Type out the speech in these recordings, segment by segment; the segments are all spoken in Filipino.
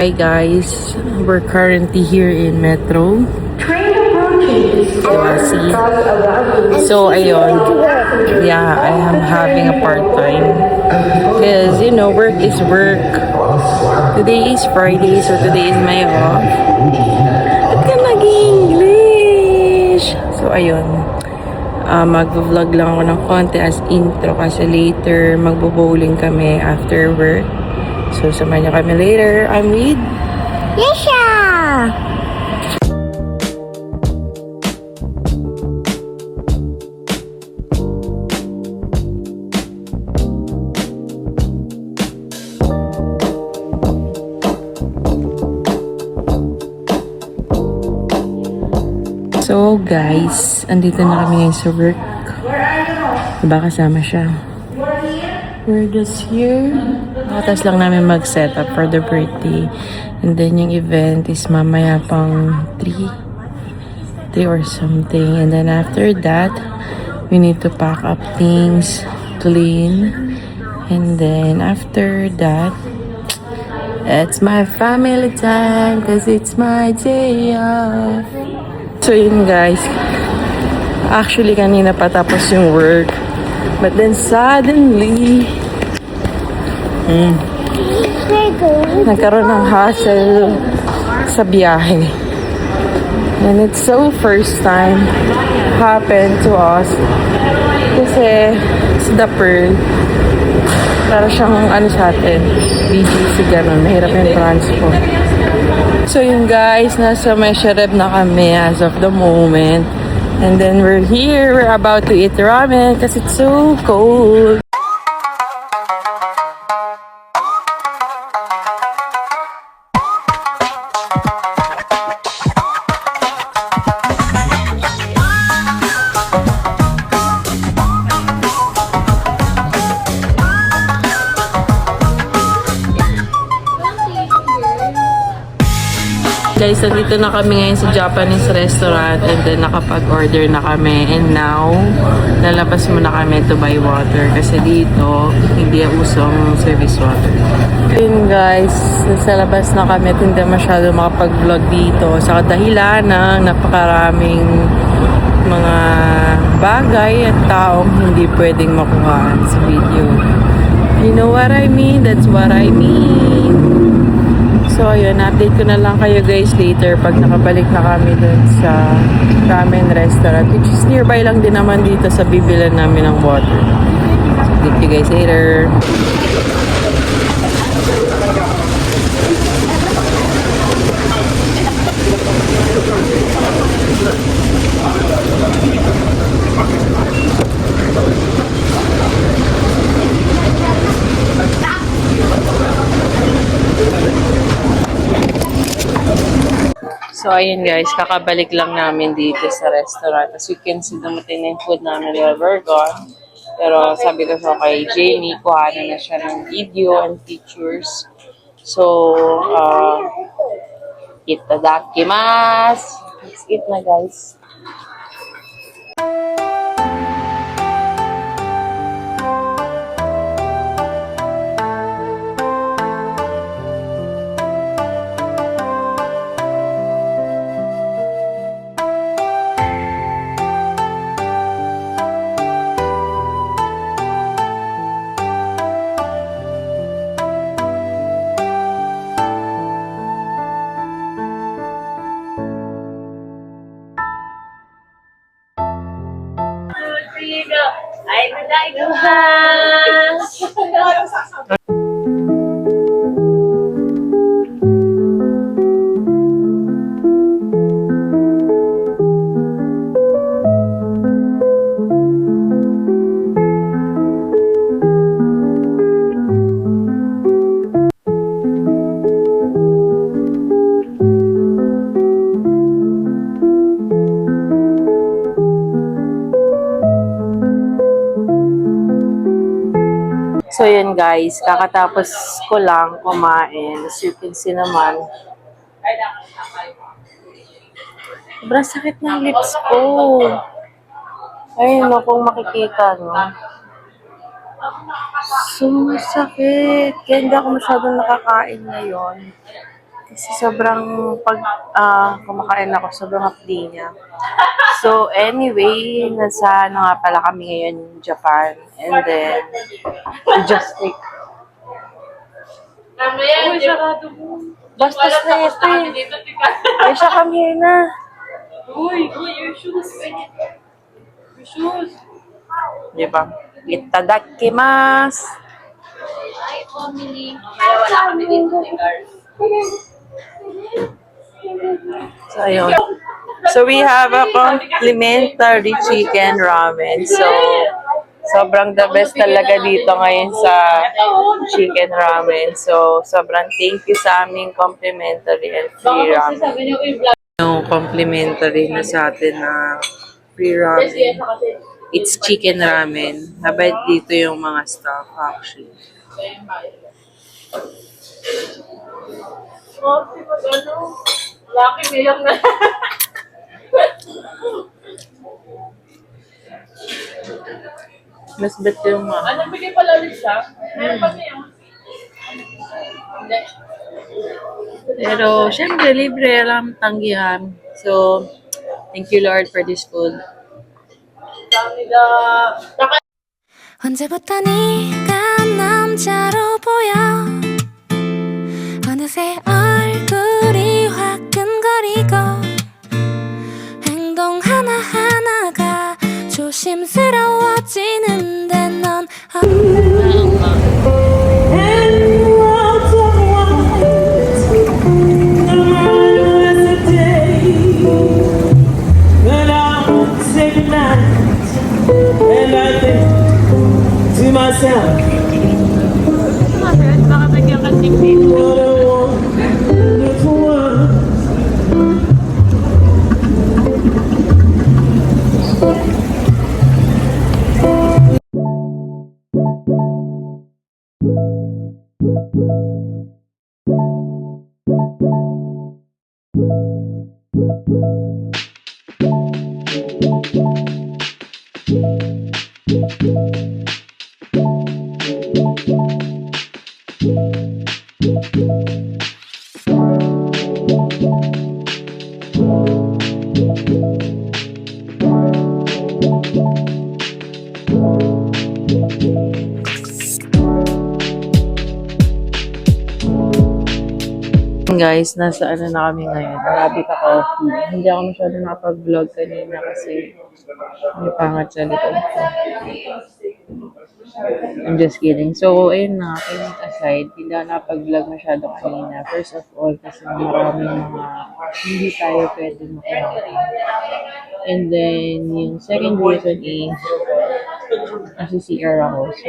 Hi guys, we're currently here in Metro. So ayun, yeah, I am having a part-time. Because, you know, work is work. Today is Friday, so today is my off. Ba't ka nag-English? So ayun, mag-vlog lang ako ng konti as intro kasi later magbo-bowling kami after work. So samahan niyo kami later. I'm with Yesha! So guys, andito na kami ngayon sa work. Diba kasama siya? We're just here. Nakatas lang namin mag-set up for the birthday. And then yung event is mamaya pang 3 or something. And then after that, we need to pack up things, clean. And then after that, it's my family time because it's my day off. So yun guys, actually kanina pa tapos yung work. But then suddenly, nagkaroon ng hassle sa biyahe. And it's so first time happened to us. Kasi sa The Pearl, para siyang ano sa atin, BGC ganun, mahirap yung transport. So yun guys, nasa Meshareb na kami as of the moment. And then we're here, we're about to eat ramen because it's so cold. Guys, nandito na kami ngayon sa Japanese restaurant and then nakapag-order na kami. And now, lalabas muna kami to buy water kasi dito, hindi usong service water. Yun guys, nasa labas na kami at hindi masyado makapag-vlog dito sa dahilan ng napakaraming mga bagay at taong hindi pwedeng makuha sa video. You know what I mean? That's what I mean. So ayun, update ko na lang kayo guys later pag nakabalik na kami dun sa ramen restaurant, which is nearby lang din naman dito sa bibilan namin ng water. So, thank you guys later. So, ayun guys, kakabalik lang namin dito sa restaurant. As you can see, dumating na yung food namin na we're gone. Pero sabi ko sa kay Jamie, kuhanan na siya ng video and pictures. So, itadakimasu! Let's eat na guys. So yun guys, kakatapos ko lang kumain. As you can see naman, sobrang sakit ng lips ko. Ayun no, kung makikita no. Sumasakit. Kaya hindi ako masyadong nakakain ngayon. Kasi sobrang kumakain ako, sobrang hapdi niya. So, anyway, nasa ano nga pala kami ngayon, Japan. And then, we just take... Uy, sarado mo. Bastos na ito eh. Ay, siya, come here na. Uy, your shoes. Your shoes. Diba? Itadakimasu. Hi, family. Kaya wala kami dito ni Gar. So, ayun. So, we have a complimentary chicken ramen. So, sobrang the best talaga dito ngayon sa chicken ramen. So, sobrang thank you sa aming complimentary and free ramen. Yung complimentary na sa atin na free ramen. It's chicken ramen. Nabait dito yung mga staff actually. Laki ngayon na. Mas bet yung mga. Bigay pala ulit siya? Meron pa niya. Pero, syempre, libre lang tanggihan. So, thank you Lord for this food. 언제부터 네가 남자로 보여 어느새 얼굴이 화끈거리고 행동 하나하나가 조심스러워지는데 넌 myself. Baka bigyan ka tingin. What I want is one. Guys, nasa ano na kami ngayon. Arabica coffee. Hindi ako masyado nakapag-vlog kanina kasi may pangat sa likod ko. I'm just kidding. So, ayun na, kidding aside, hindi ako nakapag-vlog masyado kanina. First of all, kasi maraming mga hindi tayo pwede makuha. And then, yung second reason is, kasi CR ako. So,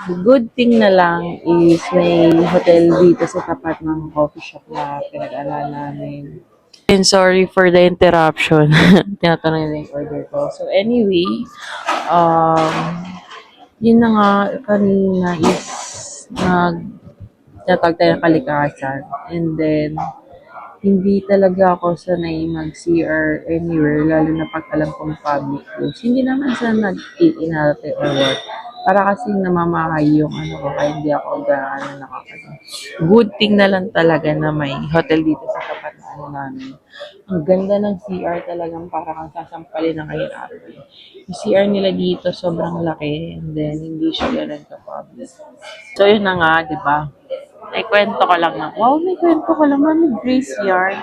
the good thing na lang is may hotel dito sa tapat ng coffee shop na pinag-alaala namin. And sorry for the interruption. Tinatanong nila yung order ko. So anyway, yun na nga kanina is tinatawag tayo ng kalikasan. And then, hindi talaga ako sanay mag-CR anywhere, lalo na pag alam kong public place. Hindi naman sa nag-iinarte or what. Para kasi namamahay yung ano ko, kaya hindi ako gano'n nakakano. Good thing na lang talaga na may hotel dito sa tapat na ano namin. Ang ganda ng CR talagang para kang sasampalin ng kayo ate. Yung CR nila dito sobrang laki and then hindi siya gano'n ka-public. So yun na nga, di ba? May kwento ka lang na, wow, may kwento ka lang, may Grace Yard.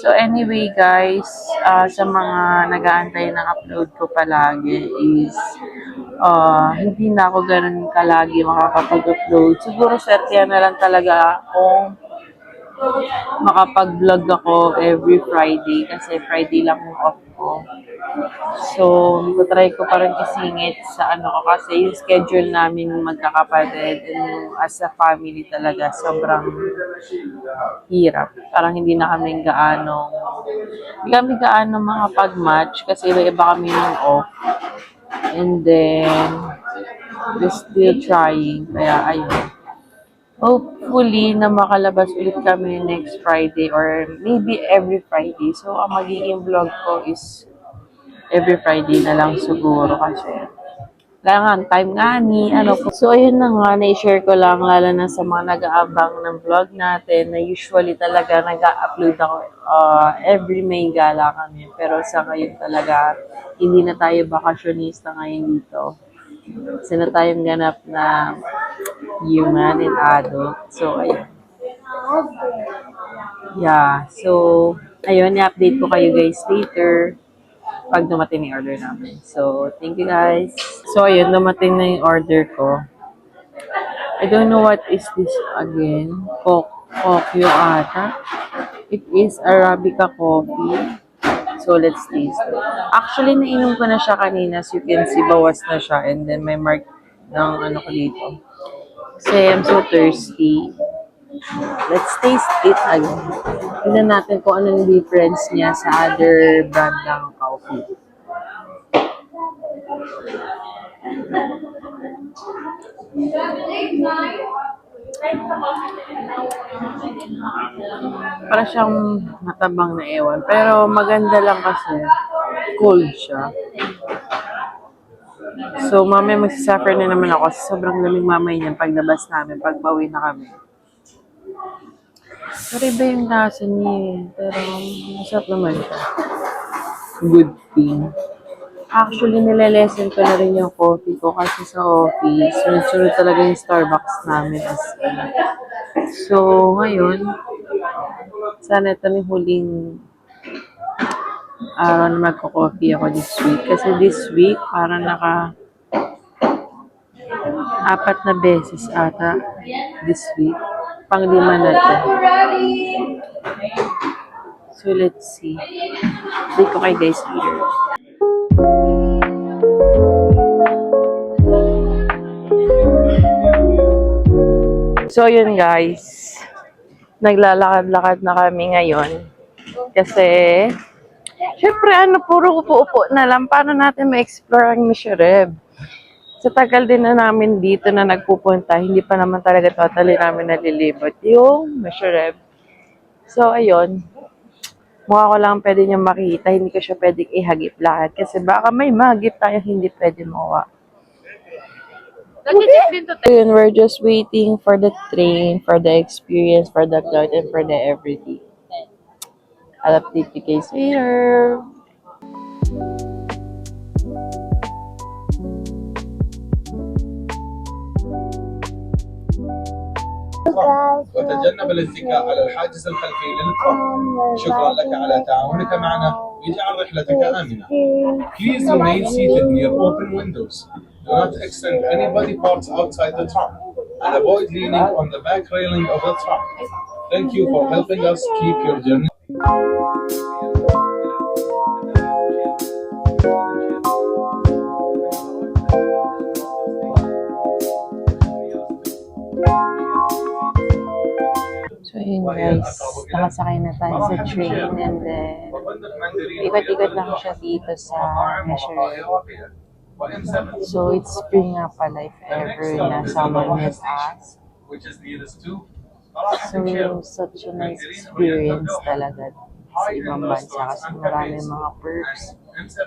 So anyway guys, sa mga nag-aantay ng upload ko palagi is, hindi na ako ganun kalagi makakapag-upload. Siguro swertihan na lang talaga kung makapag-vlog ako every Friday kasi Friday lang yung off ko. So, try ko pa rin isingit sa ano ko kasi yung schedule namin magkakapatid and as a family talaga sobrang hirap. Parang hindi na kami gaano makapag-match kasi iba-iba kami ng off. And then, just still trying. Kaya, ayun. Hopefully, na makalabas ulit kami next Friday or maybe every Friday. So, ang magiging vlog ko is every Friday na lang siguro kasi Kailangan time nga ni, ano po. So, ayun na nga, na-share ko lang, lalo na sa mga nag-aabang ng vlog natin, na usually talaga nag-upload ako every May gala kami. Pero sa ngayon talaga, hindi na tayo bakasyonista ngayon dito. Kasi na tayong ganap na human and adult. So, ayun. Yeah. So, ayun, i-update ko kayo guys later pag dumating yung order namin. So, thank you guys. So, ayun, dumating na yung order ko. I don't know what is this again. Kokyo ata. It is Arabica coffee. So, let's taste it. Actually, nainom ko na siya kanina. So, you can see, bawas na siya. And then, may mark ng ano ko dito. Kasi I'm so thirsty. Let's taste it again. Tignan natin kung ano yung difference niya sa other brand ng coffee. Para siyang matabang na ewan. Pero maganda lang kasi cold siya. So, mamaya magsisuffer na naman ako. Sobrang lamig mamaya niyan pag nabas namin, pag bawi na kami. Pero iba yung lasa niya eh. Pero masarap naman siya. Good thing. Actually, nilelesen ko na rin yung coffee ko kasi sa office, sunod-sunod talaga yung Starbucks namin. So, ngayon, sana ito yung huling araw na magko-coffee ako this week. Kasi this week, parang apat na beses ata this week. Pang-lima na ito. So, let's see. Update ko kay guys later. So, yun guys. Naglalakad-lakad na kami ngayon. Kasi, syempre, puro upo-upo na lang. Paano natin ma-explore ang Mishreb? Sa tagal din na namin dito na nagpupunta, hindi pa naman talaga totally namin nalilibot yung Mishreb. So, ayun. Mukha ko lang pwede nyo makita. Hindi ko siya pwedeng ihagip lahat. Kasi baka may mahagip tayo hindi pwede mawa. Ayun, we're just waiting for the train, for the experience, for the cloud, and for the everything. I'll update you guys later. وتجنب الاتكاء على الحاجز الخلفي للإطفاء. شكرا لك على تعاونك معنا لجعل رحلتك آمنة. Please remain seated near open windows. Do not extend any body parts outside the tram and avoid leaning on the back railing of the tram. Thank you for helping us keep your journey. So, yun guys, nakasakay na tayo sa train and then ikot-ikot lang siya dito sa Mishreb. So, it's free nga pala if ever na someone has asked. So, such a nice experience talaga sa ibang bansa kasi marami mga perks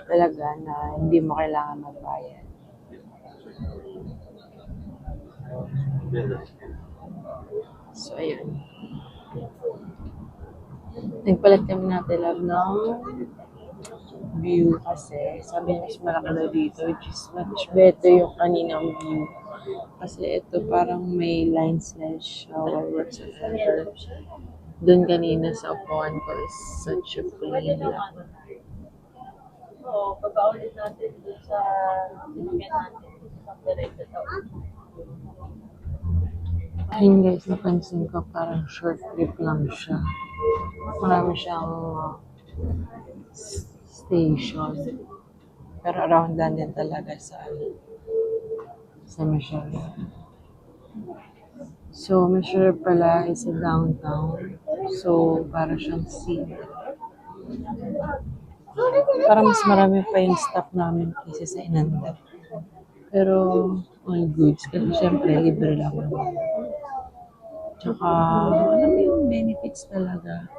talaga na hindi mo kailangan magbayad. So, ayun. Nagpalit kami natin love ng view kasi sabi niya mas malaki daw dito which is much better yung kaninang view. Kasi ito parang may line slash shower whatsoever. Doon kanina sa upuan ko is such a plain lang. Oo, pagka-ulit natin doon sa sinigyan natin sa direkta daw. Ayun guys, napansin ko parang short trip lang siya. Marami siyang station. Pero around lang din talaga sa Mishreb. So, Mishreb pala is a downtown. So, para siyang city. Parang mas marami pa yung staff namin kaysa sa Inanda. Pero, all goods. Kasi syempre, libre lang naman. Tsaka, alam mo yung benefits talaga.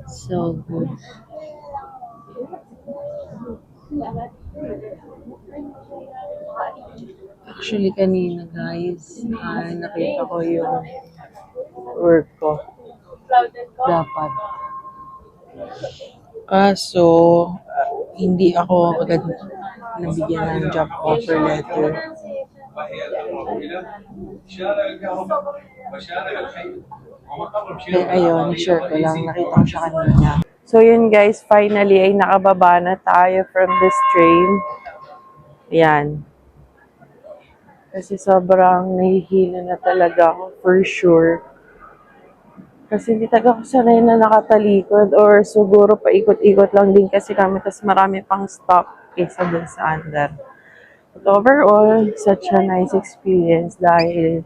So good. Actually, kanina guys, nakita ko yung work ko. Dapat. Kaso, hindi ako agad nabigyan ng job offer letter. وهي الأقرب إلى شارع الكهرباء وشارع الحي ومقر Kaya ayun, share ko lang. Nakita ko siya kanina. So yun guys, finally ay nakababa na tayo from this train. Yan. Kasi sobrang nahihilo na talaga ako for sure. Kasi hindi talaga ako sanay na nakatalikod or siguro paikot-ikot lang din kasi kami tapos marami pang stop kaysa dun sa under. But overall, such a nice experience dahil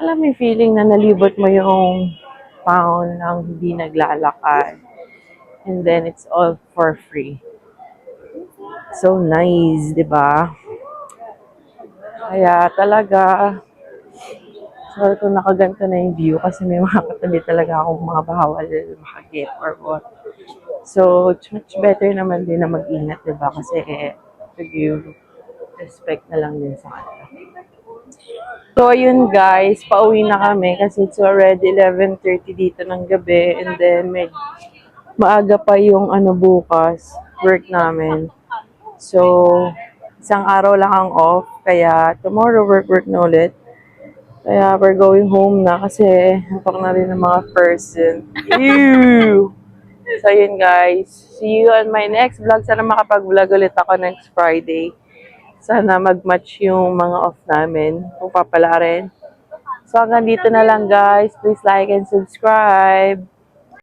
alam mo yung feeling na nalibot mo yung pound ng hindi naglalakad. And then it's all for free. So nice, di ba? Kaya talaga, sorry kung nakaganto na yung view kasi may mga katabi talaga akong mga bawal makagit or what. So, much better naman din na mag-ingat, di ba? Kasi review, respect na lang din sa kanila. So, ayun guys, pauwi na kami kasi it's already 11:30 dito ng gabi and then maaga pa yung bukas, work namin. So, isang araw lang ang off, kaya tomorrow work na ulit. Kaya we're going home na kasi hantok na rin ng mga person. Ew! So, yun guys. See you on my next vlog. Sana makapag-vlog ulit ako next Friday. Sana mag-match yung mga off namin. Kung papala rin. So, hanggang dito na lang guys. Please like and subscribe.